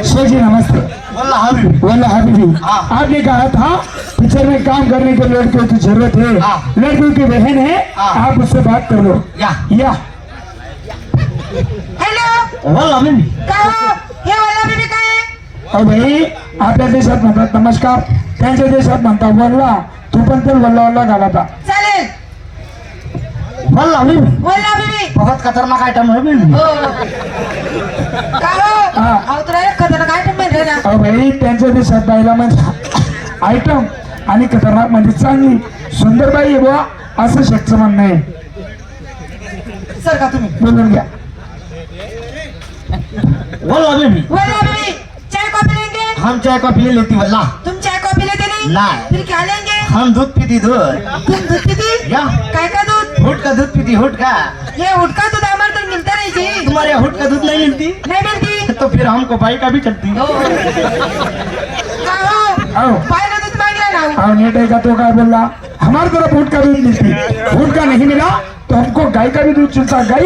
शेख जी नमस्ते। वल्लाह हबीबी। वल्लाह हबीबी, हाँ। आपने कहा था पिक्चर में काम करने के लड़कियों की जरूरत है, हाँ। लड़कियों की बहन है, हाँ। आप उससे बात कर लो। या हॅलो वल्लाह हबीबी। काय हो हे वल्ला बेबी काय आहे? अहो भाई, आपल्या देशात म्हणतात नमस्कार, त्यांच्या देशात म्हणतात वल्ला, तू पण तर वल्ला वल्ला घालाता। चालेल वल्लाह हबीबी। वल्ला बेबी बहुत खतरनाक आइटम है बेबी। हो काय हो हा. अहो तुला एक खतरनाक आयटम माहिती ना अहो भाई, त्यांच्या देशात बाईला म्हणजे आयटम आणि खतरनाक म्हणजे चांगली सुंदर बाई आहे बुवा, असं शेखचं म्हणणं आहे। सर का तुम्ही बोलून घ्या। वल्लाह हबीबी। वल्ला बेबी चाय कॉफी लेंगे? हम चाय कॉफी ले लेती वल्लाह। तुम चाय कॉफी लेते नहीं? नहीं। फिर क्या लेंगे? हम दूध पीती दूध। तुम दूध पीती? या काय का दूध? हुट का दूध पीती हुट का। ये उठका दूध हमारे तो मिलता नहीं जी। तुम्हारे यहाँ हुट का दूध नहीं मिलती नहीं मिलती तो फिर हमको भाई का भी चलती। हो का हो आओ। पाहिलं दूध मांगला ना हो. हाँ नेट है का तो क्या बोल रहा, हमारी तरफ ऊँट का दूध मिलती, ऊँट का नहीं मिला तो हमको गाय का भी दूध चलता। गाय,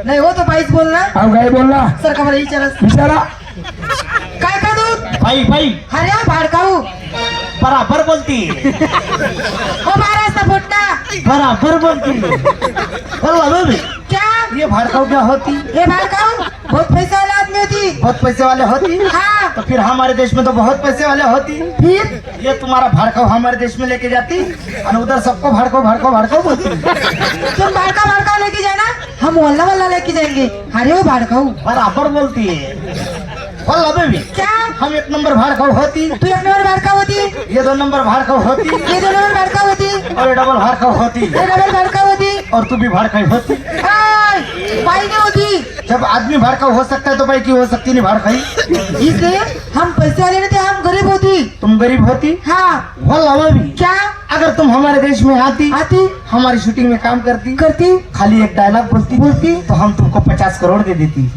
नाही हो तो बाईच बोल ना हाँ गाय बोल रहा, सर का मला विचारस बिचारा काय का दूध? भाई भाई अरे हो भाडकाऊ बराबर बोलती। हो महाराज फुटना बराबर बोलती। वल्लाह बेबी, क्या ये भड़काऊ क्या होती? ये भाडकाऊ बहुत पैसा वाला आदमी होती बहुत पैसे वाले होती। हाँ तो फिर हमारे देश में तो बहुत पैसे वाले होती। फिर ये तुम्हारा भड़काऊ हमारे देश में लेके जाती और उधर सबको भड़काऊ भड़काऊ भड़काऊ बोलती। तुम भाड़का भाड़का लेके जाना, हम वल्ला वल्ला लेके जाएंगे। अरे वो भाड़काऊ बराबर बोलती है। वल्लाह बेबी, क्या हम एक नंबर भड़काऊ होती, तू एक नंबर भाड़का होती, ये दो नंबर भड़काऊ होती ये दो नंबर भाड़का होती, और ये डबल भड़काऊ होती ये डबल भाड़का होती। और तू भी भड़काई होती। आय, बाई नहीं होती, जब आदमी भड़काऊ हो सकता है तो भाई की हो सकती नहीं भड़काई। इसलिए हम पैसे वाले नहीं थे, हम गरीब होती। तुम गरीब होती। हाँ वल्लाह बेबी, क्या अगर तुम हमारे देश में आती, आती हमारी शूटिंग में काम करती, करती खाली एक डायलॉग बोलती तो हम तुमको 50 करोड़ दे देती।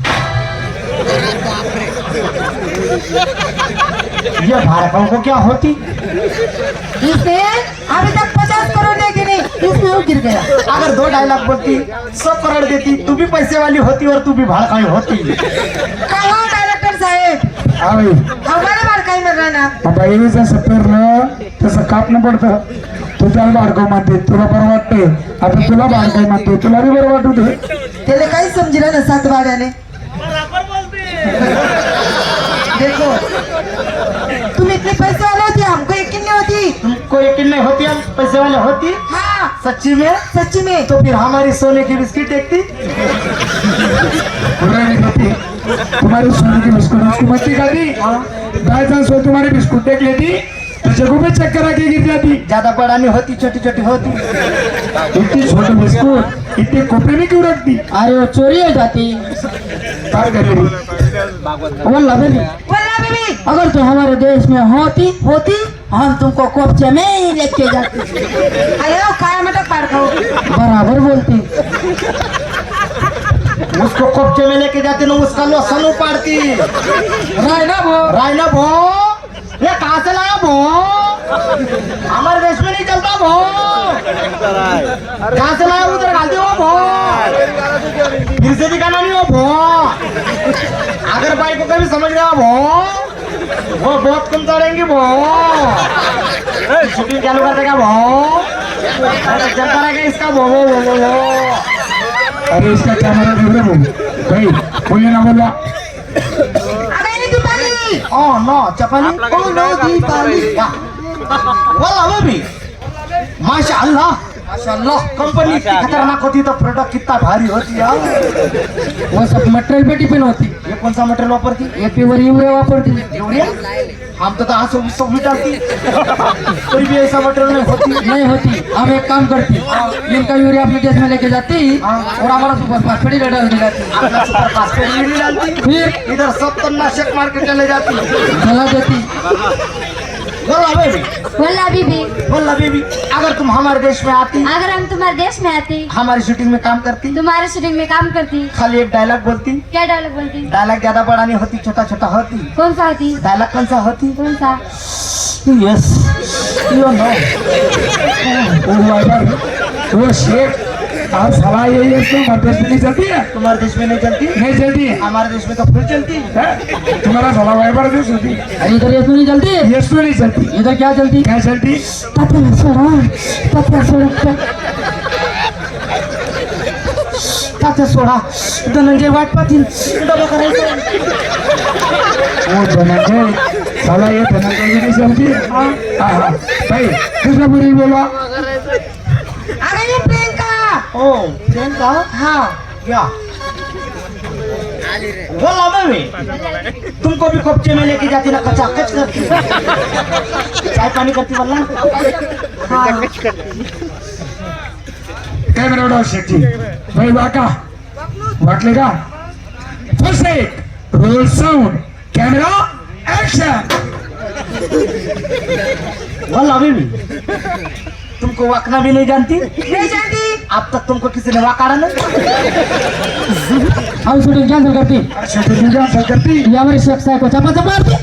ये भड़काऊ को क्या होती? इसने अभी तक 50 करोड़ लेके नहीं, इसमें वो गिर गया। अगर 2 डायलॉग बोलती 100 करोड़ देती, तू भी पैसे वाली होती और तू भी भड़काई होती। कहो डायरेक्टर साहेब, हाँ भाई, हमारा भाड़का ही मिल रहा ना। बाई जसं पेरलं तसं कापणं पडतं। तू त्याला भाडकाव मानते, तुला बरं वाटतंय, आता तुला भाडकाव मानते, तुला बी बरं वाटू दे। त्याला काही समजलं ना सात भाड्याने। देखो तुम इतने पैसे वाले होती, हमको यकीन नहीं होती। तुमको यकीन नहीं होती हम पैसे वाले होती? हाँ सच्ची में? सच्ची में। तो फिर हमारी सोने की बिस्किट देखती। बुरा नहीं कहती, तुम्हारी सोने की बिस्कुट उसकी मस्ती खाती, बाय चांस वो तुम्हारी बिस्कुट देख लेती तो जगह पे चक्कर आके गिर जाती। ज्यादा बड़ा नहीं होती, छोटी छोटी होती। इतनी छोटी बिस्कुट इतने कोपरे में क्यों रखती? अरे वो चोरी हो जाती। काय करेगी? वल्ला बेबी, अगर तुम हमारे देश में होती हम तुमको कोपचे में ही लेके जाते। अरे वो काय मटक पार खाओ, बराबर बोलती। उसको कोपचे में लेके जाती ना, उसका लोसन उपाड़ती। रायना भो, ये कहाँ से लाया भो? हमारे देश में नहीं चलता भो। कहाँ से लाया? उधर डालते हो भो, फिर से दिखाना नहीं हो भो। अगर भाई को कभी समझ गया भो, वो बहुत कम तोड़ेंगी भो। शूटिंग चालू कर देगा भो, चलता रहेगा इसका भो भो भो भो भो। अरे इसका कैमरा देख रहे हो भाई, बोलिए ना बोला। अरे Deepali, Oh no, चपाली? Oh no, Deepali. वाला बेबी, माशाअल्लाह माशाअल्लाह, कंपनी इतनी खतरनाक होती तो प्रोडक्ट कितना भारी होती यार। वो सब मटेरियल पे डिपेंड होती। ये कौन सा मटेरियल वापरती? ये प्योर यूरिया वापरती। यूरिया? हम तो आंसू सब भी डालती, कोई भी ऐसा मटेरियल नहीं होती। नहीं होती, हम एक काम करती, इनका यूरिया अपने देश में लेके जाती और हमारा सुपर फास्फेट डाल दी जाती। अपना सुपर फास्फेट भी डालती, फिर इधर सब तन्नाशक मार के चले जाती। जला देती। बोला बेबी, वल्ला बीबी, बोला बेबी, अगर तुम हमारे देश में आती, अगर हम तुम्हारे देश में आती, हमारी शूटिंग में काम करती, तुम्हारे शूटिंग में काम करती, खाली एक डायलॉग बोलती। क्या डायलॉग बोलती? डायलॉग ज्यादा बड़ा नहीं होती, छोटा छोटा होती। कौन सा होती? डायलॉग कौन सा होती? कौन सा? Yes, you know. वो शेख आज साला ये तो मध्य में नहीं चलती है, तुम्हारे देश में नहीं चलती, नहीं चलती है। हमारे देश में तो फुल चलती है। तुम्हारा साला वाइबर देश होती, अरे इधर ये तो नहीं चलती, ये तो नहीं चलती। इधर क्या चलती? क्या चलती? पतला सोड़ा, तात्या सोडा धनंजय वाट पाहतील डबा करायचं। वो धनंजय साला ये धनंजय भी नहीं चलती है। हाँ भाई दूसरा बुरी बोला। अरे ये प्रियंका। ओ प्रियंका, हाँ या बोला बेबी, तुमको भी कच्चे में लेके जाती ना, कच्चा कच करती, चाय पानी करती बोलना। हाँ कॅमेरा उडव शेटची भाई वाका वाटले का फर्स्ट एक रोल साउंड कॅमेरा ऍक्शन बोला बेबी, तुमको वाकना भी नहीं जानती, नहीं जानती। अब तक तुमको किसी ने वाकाड़ा नहीं। हम शूटिंग कैंसिल करती, शेटी तुझ्या असं करती ये हमारी शख्स को चपा मारती,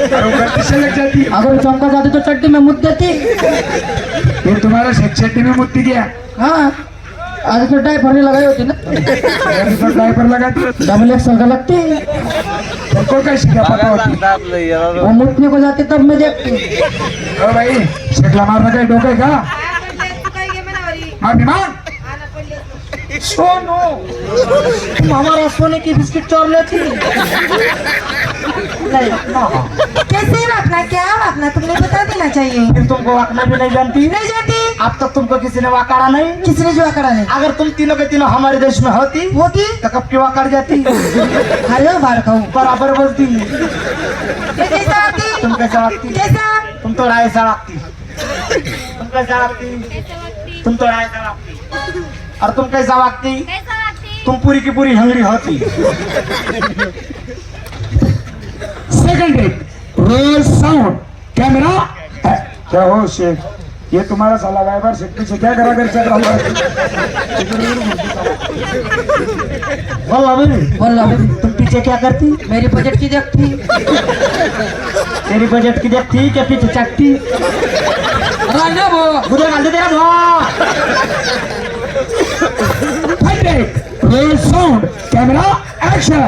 और वो करती से लग जाती। अगर वो चमका जाती तो चट्टी में मुद देती। फिर तुम्हारा शेटी में मुत्ती गया हाँ आज तो टाई भरने लगाई होती ना, तो ड्राइवर लगाती डबल एक्सल का लगती। तुमको कैसी क्या पता होती। वो मुटने को जाती तब मैं देखती। ओ भाई शेटला मारना काय डोकं आहे का? माफी मांग। सोनू, तुम हमारा सोने की बिस्किट चोर लेती। नहीं ना, कैसे वाकना, क्या वाकना तुमने बता देना चाहिए। फिर तुमको वाकना भी नहीं जानती, नहीं जानती। अब तक तुमको किसी ने वाकाड़ा नहीं। किसने जो वाकड़ा नहीं अगर तुम तीनों के तीनों हमारे देश में होती होती। तो कब की वाकड़ जाती, अरे बार कहूँ बराबर बोलती। कैसा वाकती, तुम कैसा वाकती, कैसा तुम तो ऐसा वाकती, तुम कैसा वाकती, तुम तो ऐसा वाकती, और तुम कैसा वाकती, तुम पूरी की पूरी हंगरी होती। Second take roll sound camera क्या हो शेख, ये तुम्हारा साला वाइबर शेट्टी से क्या करा कर चल रहा है। बोला बेबी, बोल अभी तुम पीछे क्या करती, मेरी बजट की देखती। तेरी बजट की देखती क्या पीछे चकती, राजा वो बुधे डाल दे तेरा भाव। Third take roll sound camera action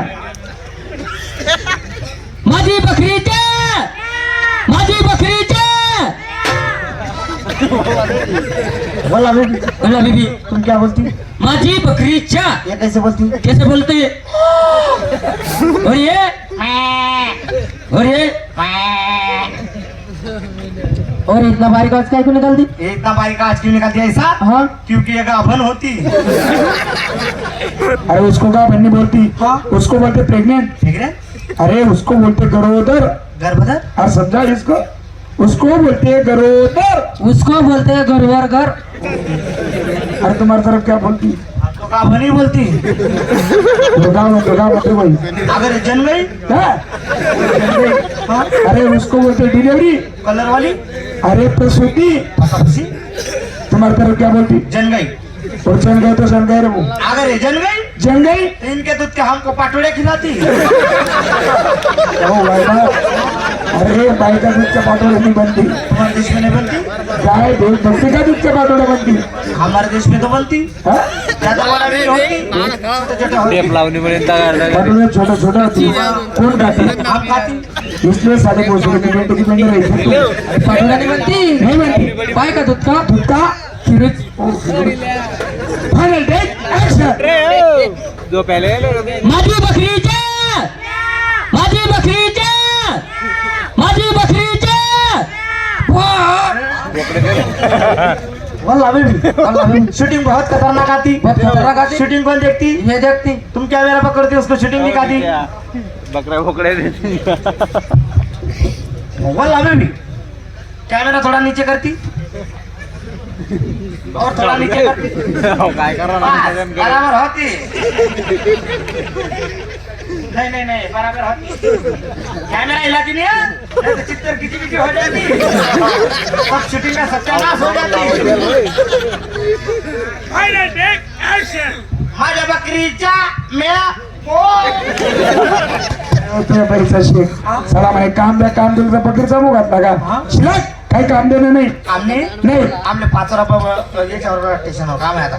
माझी बकरीचे, माझी बकरीचे। बोला बेबी, बोला बीबी, तुम क्या बोलती, माझी बकरीच्या। ये कैसे बोलती, कैसे बोलते हैं? और ये और ये और इतना बारीक आवाज काय को निकाल दी? ये इतना बारीक आज क्यों निकाल दिया ऐसा, हाँ क्योंकि ये गाभन होती। अरे उसको क्या बननी बोलती, हाँ। उसको बोलते प्रेग्नेंट। ठीक है, अरे उसको बोलते गरोदर। गर्भधर, और समझा इसको, उसको बोलते हैं गरोदर। उसको बोलते हैं घर वर घर। अरे तुम्हारी तरफ क्या बोलती, तो गाभन ही बोलती। दुर्गा बोलते भाई। अगर ये जन गई, हाँ? अरे उसको बोलते डिलीवरी। कलर वाली, अरे प्रसूति। पसी, तुम्हारी तरफ क्या बोलती, जन गई। और जन गए तो जन गए रे वो, अगर ये जन गई जन गई। तो इनके दूध के हमको पाटोड़े खिलाती। ओ भाई अरे भाई का दूध के पाटोड़े नहीं बनती, हमारे देश में नहीं बनती, गाय दूध बनती का दूध के पाटोड़े बनती। हमारे देश में तो बनती, हाँ? ज्यादा बड़ा भी होती, छोटे-छोटे होती। पाटोड़े छोटा छोटा होती, कौन खाती? हम खाती। इसलिए साढ़े पोषण की बेटे की बनी रही थी। पाटोड़ा नहीं बनती, नहीं बनती। पाय का दूध का। दूध का खीरच। फाइनल टेक एक्शन जो पहले माझी बकरीचे, माझी बकरीचे, माझी बकरीचे। बोला बेबी, शूटिंग बहुत खतरनाक आती। बहुत खतरनाक आती। शूटिंग कौन देखती, ये देखती। तुम कैमरा पकड़ती उसको शूटिंग दिखाती। बकरा बोकड़े बोला बेबी, कैमरा थोड़ा नीचे करती और थोड़ा नीचे करती, काय कर बस, बराबर होती। नहीं नहीं नहीं, बराबर होती। कैमरा हिलाती नहीं है, नहीं तो चित्तर किची हो जाती, सब शूटिंग का सत्यानाश हो जाती। फाइनल टेक एक्शन माझ्या बकरीच्या मेळा परीक्षा शेख साला म्हणे काम द्या, काम दिलं तर पकडचा मुख घातला का शिलाक काही काम देणं नाही. आमने नाही आमने 5 रुपये याच्यावर स्टेशन काम आहे आता.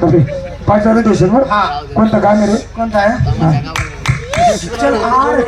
5,000 देशील बरं हा. कोणतं काम आहे रे कोणता आहे हा. चल आर